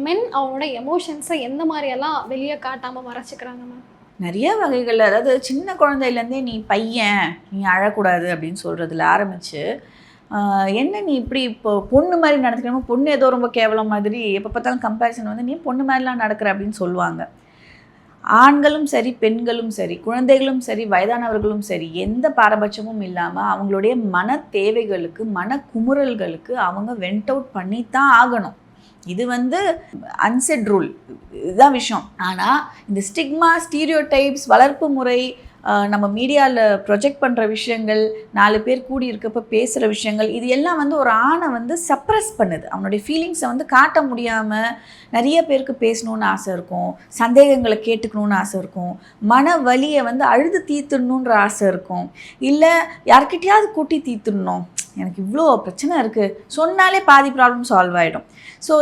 மென் அவனோட எமோஷன்ஸை எந்த மாதிரியெல்லாம் வெளியே காட்டாமல் மறைச்சிக்கிறாங்க மேம்? நிறைய வகைகள். அதாவது சின்ன குழந்தையிலேருந்தே நீ பையன், நீ அழக்கூடாது அப்படின்னு சொல்கிறதுல ஆரம்பித்து, என்ன நீ இப்படி இப்போ பொண்ணு மாதிரி நடந்துக்கணும், பொண்ணு ஏதோ ரொம்ப கேவலம் மாதிரி எப்போ பார்த்தாலும் கம்பேரிசன் வந்து நீ பொண்ணு மாதிரிலாம் நடக்கிற அப்படின்னு சொல்லுவாங்க. ஆண்களும் சரி, பெண்களும் சரி, குழந்தைகளும் சரி, வயதானவர்களும் சரி, எந்த பாரபட்சமும் இல்லாமல் அவங்களுடைய மன தேவைகளுக்கு, மன குமுறல்களுக்கு அவங்க வெண்ட் அவுட் பண்ணித்தான் ஆகணும். இது வந்து அன்செட் ரூல், இதுதான் விஷயம். ஆனால் இந்த ஸ்டிக்மா, ஸ்டீரியோடைப்ஸ், வளர்ப்பு முறை, நம்ம மீடியாவில் ப்ரொஜெக்ட் பண்ணுற விஷயங்கள், 4 பேர் கூடி இருக்கப்போ பேசுகிற விஷயங்கள், இது எல்லாம் வந்து ஒரு ஆணை வந்து சப்ரஸ் பண்ணுது. அவனுடைய ஃபீலிங்ஸை வந்து காட்ட முடியாமல் நிறைய பேருக்கு பேசணுன்னு ஆசை இருக்கும், சந்தேகங்களை கேட்டுக்கணுன்னு ஆசை இருக்கும், மன வலியை வந்து அழுது தீர்த்துடணுன்ற ஆசை இருக்கும், இல்லை யார்கிட்டையாவது கூட்டி தீர்த்துடணும், எனக்கு இவ்வளோ பிரச்சனை இருக்குது சொன்னாலே பாதி ப்ராப்ளம் சால்வ் ஆகிடும். ஸோ